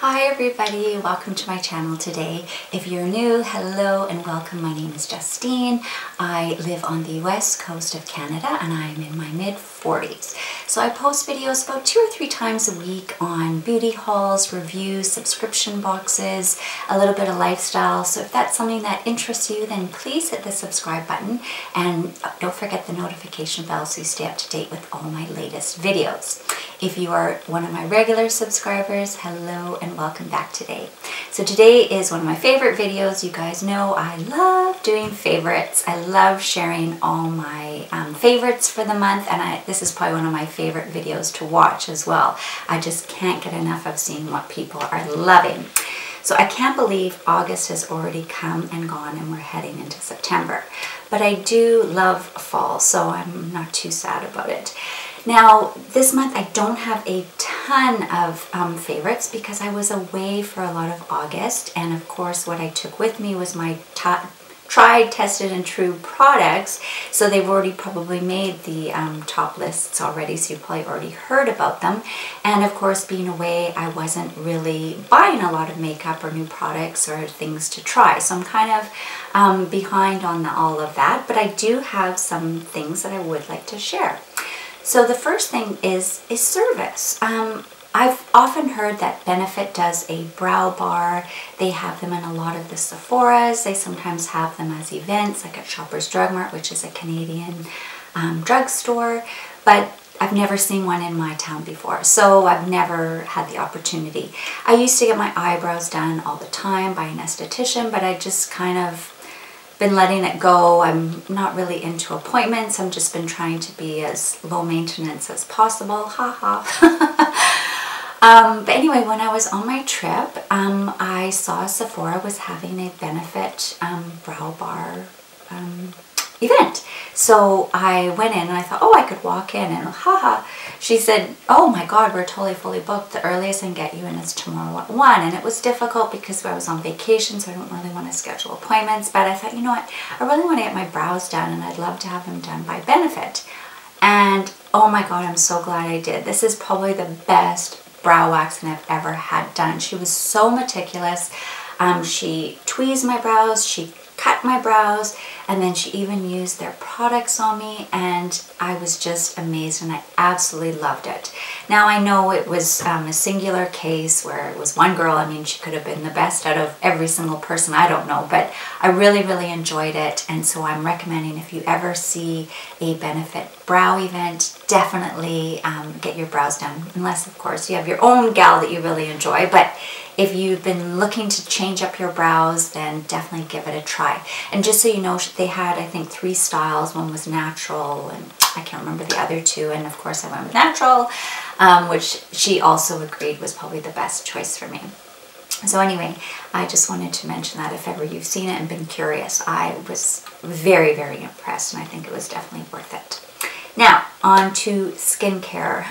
Hi everybody, welcome to my channel today. If you're new, hello and welcome. My name is Justine. I live on the west coast of Canada and I'm in my mid-40s. So I post videos about 2 or 3 times a week on beauty hauls, reviews, subscription boxes, a little bit of lifestyle. So if that's something that interests you, then please hit the subscribe button and don't forget the notification bell so you stay up to date with all my latest videos. If you are one of my regular subscribers, hello and welcome back today. So today is one of my favorite videos. You guys know I love doing favorites. I love sharing all my favorites for the month, and this is probably one of my favorite videos to watch as well. I just can't get enough of seeing what people are loving. So I can't believe August has already come and gone and we're heading into September. But I do love fall, so I'm not too sad about it. Now, this month I don't have a ton of favorites because I was away for a lot of August, and of course what I took with me was my tried, tested, and true products. So they've already probably made the top lists already, so you've probably already heard about them. And of course, being away, I wasn't really buying a lot of makeup or new products or things to try. So I'm kind of behind on all of that, but I do have some things that I would like to share. So the first thing is service. I've often heard that Benefit does a brow bar. They have them in a lot of the Sephoras. They sometimes have them as events, like at Shoppers Drug Mart, which is a Canadian drugstore. But I've never seen one in my town before, so I've never had the opportunity. I used to get my eyebrows done all the time by an esthetician, but I just kind of been letting it go. I'm not really into appointments. I've just been trying to be as low maintenance as possible. But anyway, when I was on my trip, I saw Sephora was having a Benefit brow bar event. So I went in and I thought, oh, I could walk in, and she said, oh my God, we're totally fully booked. The earliest I can get you in is tomorrow at 1. And it was difficult because I was on vacation, so I don't really want to schedule appointments. But I thought, you know what, I really want to get my brows done, and I'd love to have them done by Benefit. And oh my God, I'm so glad I did. This is probably the best brow waxing I've ever had done. She was so meticulous. She tweezed my brows, she cut my brows, and then she even used their products on me, and I was just amazed and I absolutely loved it. Now I know it was a singular case where it was one girl. I mean, she could have been the best out of every single person, I don't know, but I really enjoyed it. And so I'm recommending, if you ever see a Benefit brow event, definitely get your brows done, unless of course you have your own gal that you really enjoy. But if you've been looking to change up your brows, then definitely give it a try. And just so you know, they had, I think, 3 styles. One was natural, and I can't remember the other 2. And of course I went with natural, which she also agreed was probably the best choice for me. So anyway, I just wanted to mention that if ever you've seen it and been curious, I was very impressed, and I think it was definitely worth it. Now, on to skincare.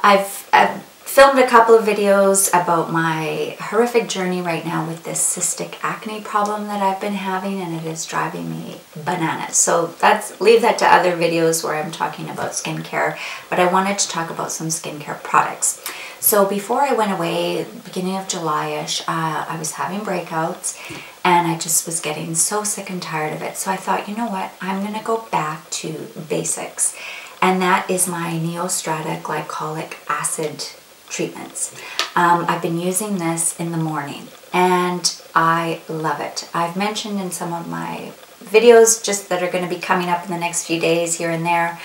I've filmed a couple of videos about my horrific journey right now with this cystic acne problem that I've been having, and it is driving me bananas. So leave that to other videos where I'm talking about skincare, but I wanted to talk about some skincare products. So before I went away, beginning of July-ish, I was having breakouts, and I just was getting so sick and tired of it. So I thought, you know what, I'm going to go back to basics, and that is my Neostrata glycolic acid treatments. I've been using this in the morning, and I love it. I've mentioned in some of my videos just that are going to be coming up in the next few days here and there.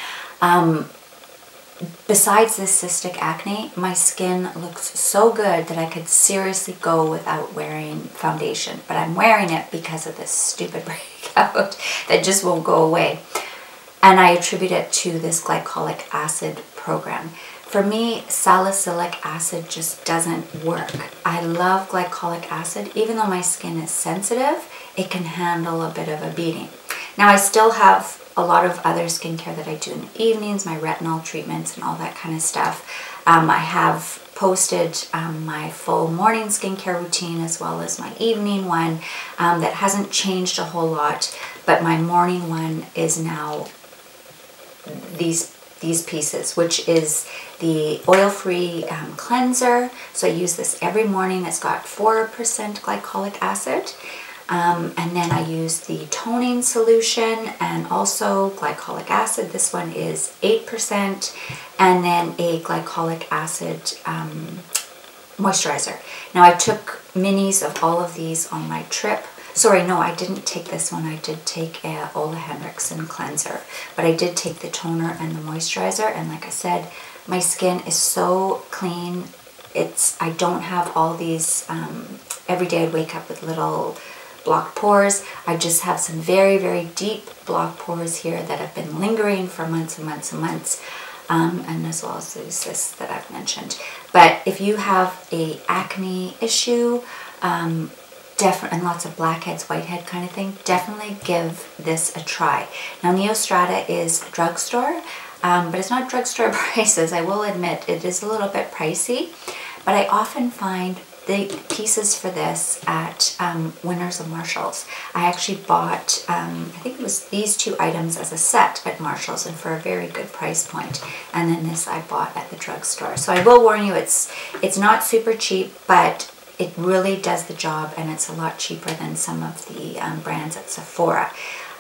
Besides this cystic acne, my skin looks so good that I could seriously go without wearing foundation, but I'm wearing it because of this stupid breakout that just won't go away. And I attribute it to this glycolic acid program. For me, salicylic acid just doesn't work. I love glycolic acid. Even though my skin is sensitive, it can handle a bit of a beating. Now, I still have a lot of other skincare that I do in the evenings, my retinol treatments and all that kind of stuff. I have posted my full morning skincare routine as well as my evening one. That hasn't changed a whole lot, but my morning one is now these these pieces, which is the oil-free cleanser. So I use this every morning. It's got 4% glycolic acid. And then I use the toning solution and also glycolic acid. This one is 8%. And then a glycolic acid moisturizer. Now I took minis of all of these on my trip. Sorry, no, I didn't take this one. I did take a Ole Henriksen cleanser, but I did take the toner and the moisturizer. And like I said, my skin is so clean. I don't have all these, every day I'd wake up with little blocked pores. I just have some very, very deep blocked pores here that have been lingering for months and months and months. And as well as this that I've mentioned. But if you have a acne issue, and lots of blackheads, whitehead kind of thing, definitely give this a try. Now Neostrata is drugstore, but it's not drugstore prices. I will admit it is a little bit pricey, but I often find the pieces for this at Winners of Marshalls. I actually bought, I think it was these 2 items as a set at Marshalls and for a very good price point. And then this I bought at the drugstore. So I will warn you, it's not super cheap, but it really does the job, and it's a lot cheaper than some of the brands at Sephora.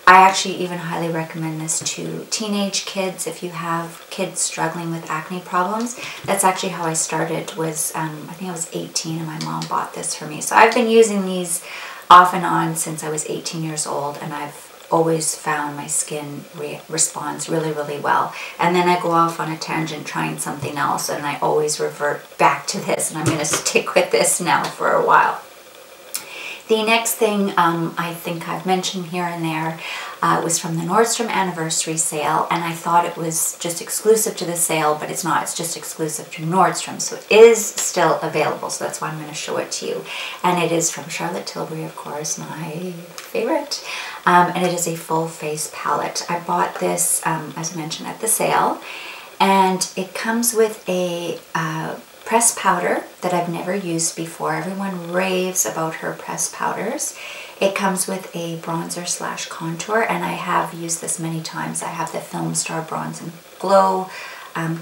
I actually even highly recommend this to teenage kids if you have kids struggling with acne problems. That's actually how I started, was I think I was 18 and my mom bought this for me. So I've been using these off and on since I was 18 years old, and I've always found my skin responds really, really well. And then I go off on a tangent trying something else, and I always revert back to this, and I'm going to stick with this now for a while. The next thing I think I've mentioned here and there was from the Nordstrom anniversary sale, and I thought it was just exclusive to the sale, but it's not. It's just exclusive to Nordstrom, so it is still available, so that's why I'm going to show it to you. And it is from Charlotte Tilbury, of course, my favorite, and it is a full face palette. I bought this, as mentioned, at the sale, and it comes with a pressed powder that I've never used before. Everyone raves about her pressed powders. It comes with a bronzer slash contour, and I have used this many times. I have the Film Star Bronze and Glow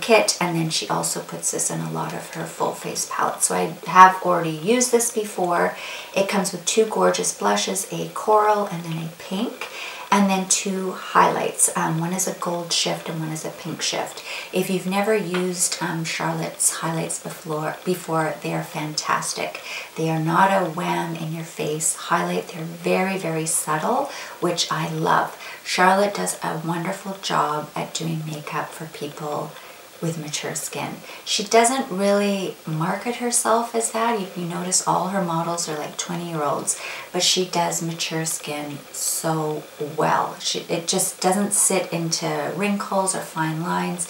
kit, and then she also puts this in a lot of her full face palettes. So I have already used this before. It comes with 2 gorgeous blushes, a coral and then a pink, and then 2 highlights. One is a gold shift and one is a pink shift. If you've never used Charlotte's highlights before, they are fantastic. They are not a wham in your face highlight. They're very, very subtle, which I love. Charlotte does a wonderful job at doing makeup for people with mature skin. She doesn't really market herself as that. You notice all her models are like 20-year-olds, but she does mature skin so well. It just doesn't sit into wrinkles or fine lines.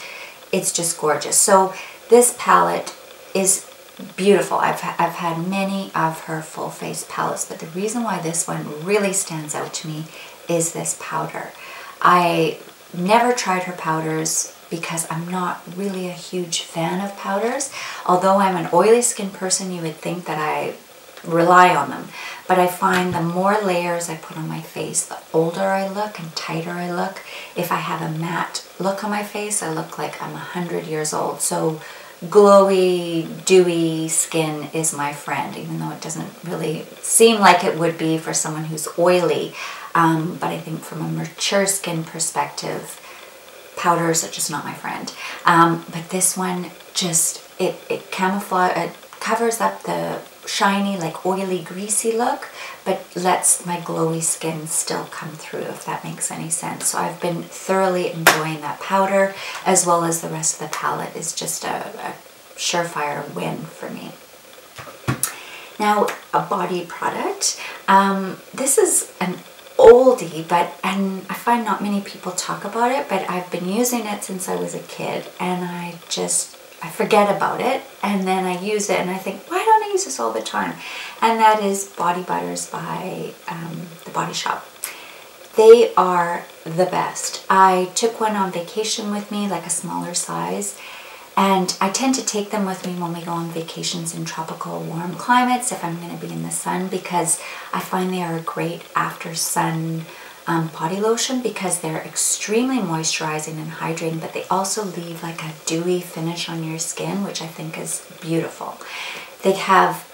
It's just gorgeous. So this palette is beautiful. I've had many of her full face palettes, but the reason why this one really stands out to me is this powder. I never tried her powders because I'm not really a huge fan of powders. Although I'm an oily skin person, you would think that I rely on them. But I find the more layers I put on my face, the older I look and tighter I look. If I have a matte look on my face, I look like I'm 100 years old. So glowy, dewy skin is my friend, even though it doesn't really seem like it would be for someone who's oily. But I think from a mature skin perspective, powders are just not my friend. But this one just, it covers up the shiny, like oily, greasy look, but lets my glowy skin still come through, if that makes any sense. So I've been thoroughly enjoying that powder, as well as the rest of the palette is just a surefire win for me. Now, a body product. This is an oldie, and I find not many people talk about it, but I've been using it since I was a kid, and I forget about it, and then I use it and I think, why don't I use this all the time? And that is Body Butters by The Body Shop. They are the best. I took one on vacation with me, like a smaller size, and I tend to take them with me when we go on vacations in tropical warm climates if I'm going to be in the sun, because I find they are a great after sun body lotion because they're extremely moisturizing and hydrating, but they also leave like a dewy finish on your skin, which I think is beautiful. They have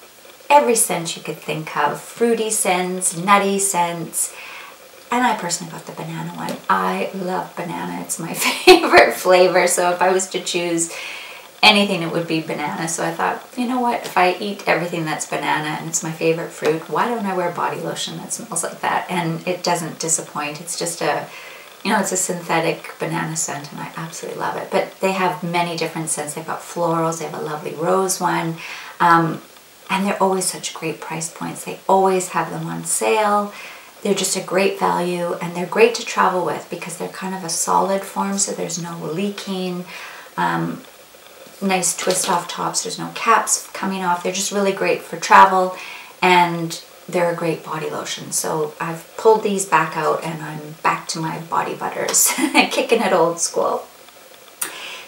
every scent you could think of, fruity scents, nutty scents, and I personally got the banana one. I love banana, it's my favorite flavor, so if I was to choose anything it would be banana. So I thought, you know what, if I eat everything that's banana and it's my favorite fruit, why don't I wear body lotion that smells like that? And it doesn't disappoint. It's just a, you know, it's a synthetic banana scent and I absolutely love it. But they have many different scents. They've got florals, they have a lovely rose one, and they're always such great price points. They always have them on sale. They're just a great value and they're great to travel with because they're kind of a solid form, so there's no leaking. Nice twist off tops, there's no caps coming off. They're just really great for travel and they're a great body lotion. So I've pulled these back out and I'm back to my body butters, kicking it old school.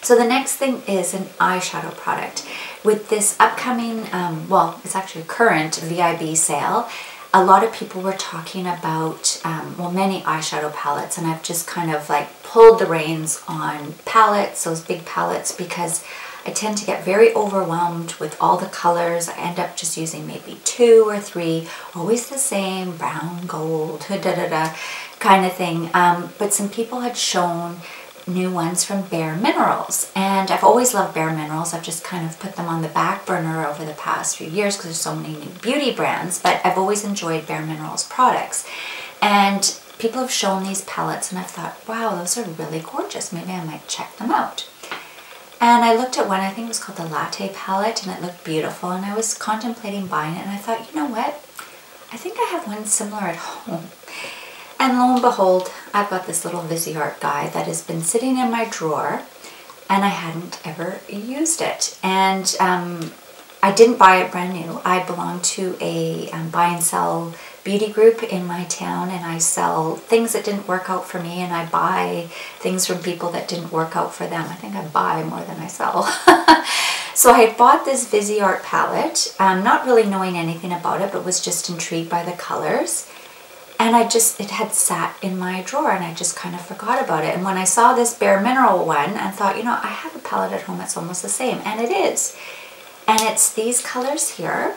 So the next thing is an eyeshadow product. With this upcoming, well, it's actually a current VIB sale, a lot of people were talking about, well, many eyeshadow palettes, and I've just kind of like pulled the reins on palettes, those big palettes, because I tend to get very overwhelmed with all the colors. I end up just using maybe 2 or 3, always the same, brown, gold, kind of thing. But some people had shown new ones from Bare Minerals, and I've always loved Bare Minerals. I've just kind of put them on the back burner over the past few years because there's so many new beauty brands, but I've always enjoyed Bare Minerals products. And people have shown these palettes and I've thought, wow, those are really gorgeous. Maybe I might check them out. And I looked at one, I think it was called the Latte palette, and it looked beautiful, and I was contemplating buying it, and I thought, you know what, I think I have one similar at home. And lo and behold, I've got this little Viseart guy that has been sitting in my drawer, and I hadn't ever used it. And I didn't buy it brand new. I belong to a buy and sell beauty group in my town, and I sell things that didn't work out for me, and I buy things from people that didn't work out for them. I think I buy more than I sell. So I had bought this Viseart palette, not really knowing anything about it, but was just intrigued by the colors. And it had sat in my drawer and I just kind of forgot about it. And when I saw this Bare Mineral one, I thought, you know, I have a palette at home that's almost the same, and it is. And it's these colors here.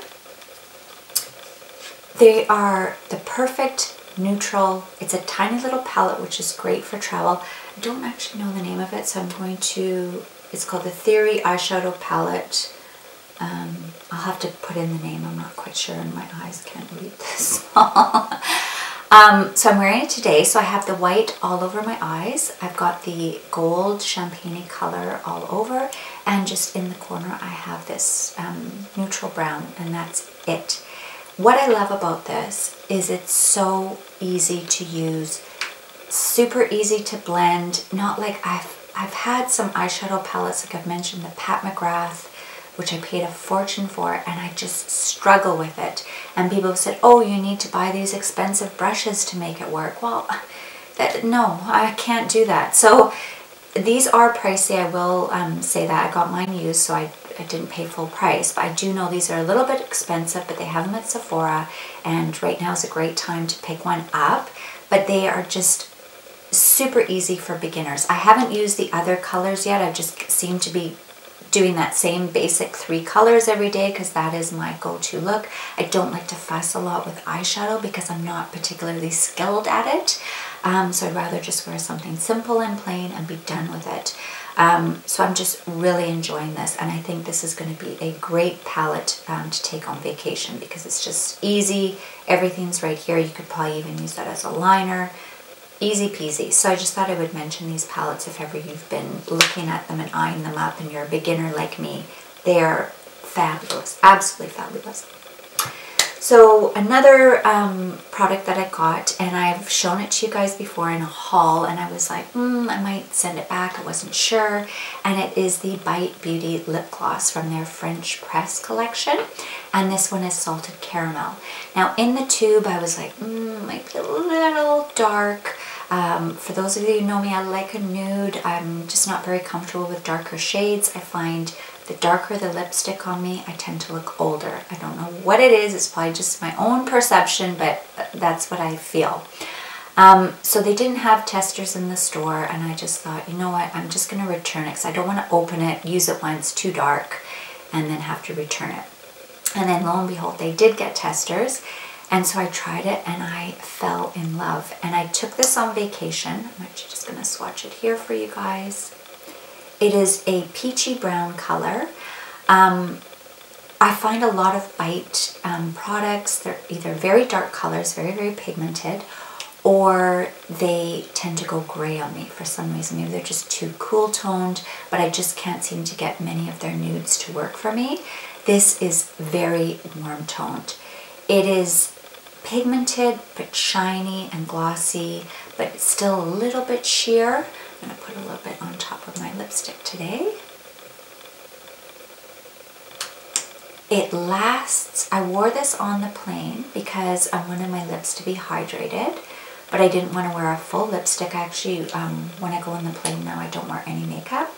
They are the perfect neutral. It's a tiny little palette, which is great for travel. I don't actually know the name of it, so I'm going to, it's called the Theory Eyeshadow Palette. I'll have to put in the name, I'm not quite sure, and my eyes can't read this small. So I'm wearing it today, so I have the white all over my eyes. I've got the gold champagne color all over, and just in the corner I have this neutral brown, and that's it. What I love about this is it's so easy to use, super easy to blend. Not like I've had some eyeshadow palettes, like I've mentioned, the Pat McGrath, which I paid a fortune for, and I just struggle with it. And people have said, oh, you need to buy these expensive brushes to make it work. Well, no, I can't do that. So these are pricey, I will say that. I got mine used, so I didn't pay full price, but I do know these are a little bit expensive, but they have them at Sephora, and right now is a great time to pick one up. But they are just super easy for beginners. I haven't used the other colors yet. I just seem to be doing that same basic 3 colors every day because that is my go-to look. I don't like to fuss a lot with eyeshadow because I'm not particularly skilled at it. So I'd rather just wear something simple and plain and be done with it. So I'm just really enjoying this, and I think this is going to be a great palette to take on vacation because it's just easy. Everything's right here. You could probably even use that as a liner. Easy peasy. So I just thought I would mention these palettes if ever you've been looking at them and eyeing them up and you're a beginner like me. They are fabulous. Absolutely fabulous. So another product that I got, and I've shown it to you guys before in a haul, and I was like, I might send it back. I wasn't sure. And it is the Bite Beauty Lip Gloss from their French Press collection. And this one is Salted Caramel. Now in the tube, I was like, might be a little dark. For those of you who know me, I like a nude. I'm just not very comfortable with darker shades. I find the darker the lipstick on me, I tend to look older. I don't know what it is. It's probably just my own perception, but that's what I feel. So they didn't have testers in the store, and I just thought, you know what, I'm just going to return it because I don't want to open it, use it when it's too dark, and then have to return it. And then lo and behold, they did get testers, and so I tried it and I fell in love. And I took this on vacation. I'm actually just going to swatch it here for you guys. It is a peachy brown color. I find a lot of Bite products, they're either very dark colors, very, very pigmented, or they tend to go gray on me for some reason. Maybe they're just too cool toned, but I just can't seem to get many of their nudes to work for me. This is very warm toned. It is pigmented, but shiny and glossy, but still a little bit sheer. I'm gonna put a little bit on top of my lipstick today. It lasts. I wore this on the plane because I wanted my lips to be hydrated, but I didn't want to wear a full lipstick. Actually, when I go on the plane now, I don't wear any makeup.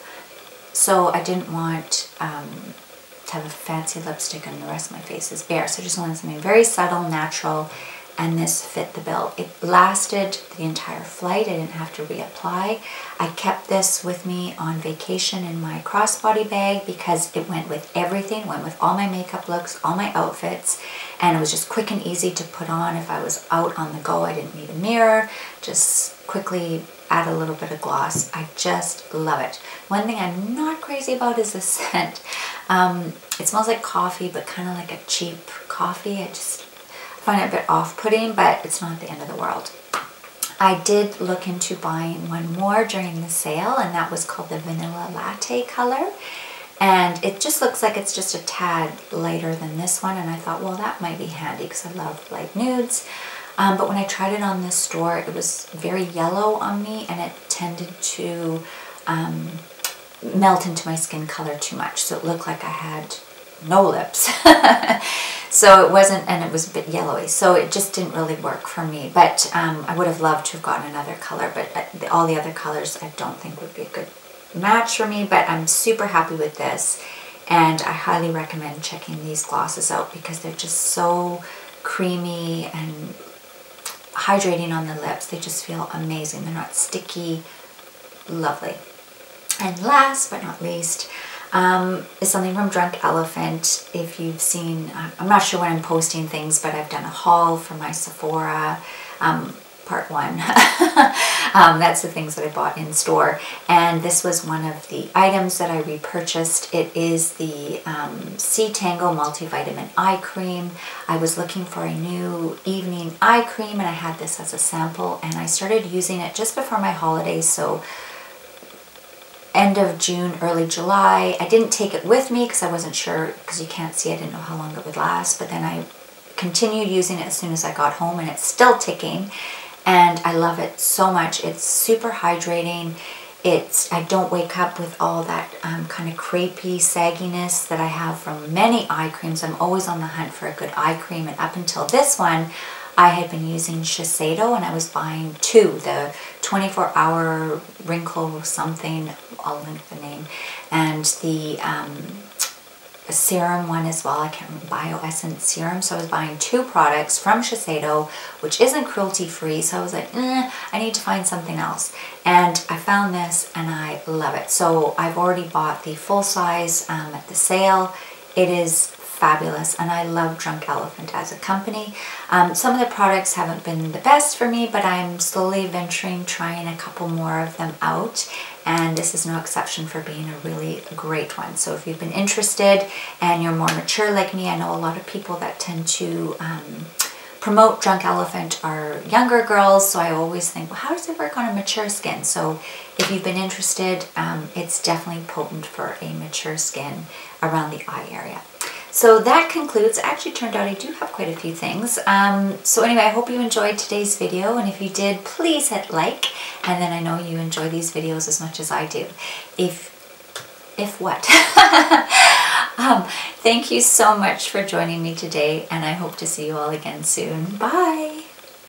So I didn't want to have a fancy lipstick and the rest of my face is bare. So I just wanted something very subtle, natural, and this fit the bill. It lasted the entire flight. I didn't have to reapply. I kept this with me on vacation in my crossbody bag because it went with everything. It went with all my makeup looks, all my outfits, and it was just quick and easy to put on. If I was out on the go, I didn't need a mirror. Just quickly add a little bit of gloss. I just love it. One thing I'm not crazy about is the scent. It smells like coffee, but kind of like a cheap coffee. I just find it a bit off-putting, but it's not the end of the world. I did look into buying one more during the sale, and that was called the Vanilla Latte color. And it just looks like it's just a tad lighter than this one, and I thought, well, that might be handy because I love light nudes. But when I tried it on this store, it was very yellow on me, and it tended to melt into my skin color too much. So it looked like I had no lips. So it wasn't, and it was a bit yellowy. So it just didn't really work for me. But I would have loved to have gotten another color, but all the other colors I don't think would be a good match for me. But I'm super happy with this, and I highly recommend checking these glosses out because they're just so creamy and hydrating on the lips. They just feel amazing. They're not sticky. Lovely. And last but not least is something from Drunk Elephant. If you've seen, I'm not sure when I'm posting things, but I've done a haul for my Sephora, part 1. That's the things that I bought in store, and this was one of the items that I repurchased. It is the C Tango Multivitamin Eye Cream. I was looking for a new evening eye cream, and I had this as a sample, and I started using it just before my holidays, so end of June, early July. I didn't take it with me because I wasn't sure, because you can't see, I didn't know how long it would last, but then I continued using it as soon as I got home, and it's still ticking, and I love it so much. It's super hydrating. I don't wake up with all that kind of crepey sagginess that I have from many eye creams. I'm always on the hunt for a good eye cream, and up until this one, I had been using Shiseido, and I was buying 2, the 24-hour wrinkle something, I'll link the name, and the serum one as well. I can't remember, Bioessence serum. So I was buying 2 products from Shiseido, which isn't cruelty-free. So I was like, I need to find something else. And I found this, and I love it. So I've already bought the full size at the sale. It is fabulous, and I love Drunk Elephant as a company. Some of the products haven't been the best for me, but I'm slowly venturing, trying a couple more of them out, and this is no exception for being a really great one. So if you've been interested and you're more mature like me, I know a lot of people that tend to promote Drunk Elephant are younger girls, so I always think, well, how does it work on a mature skin? So if you've been interested, it's definitely potent for a mature skin around the eye area. So that concludes. It actually turned out I do have quite a few things. So anyway, I hope you enjoyed today's video, and if you did, please hit like, and then I know you enjoy these videos as much as I do. If what? Thank you so much for joining me today, and I hope to see you all again soon. Bye!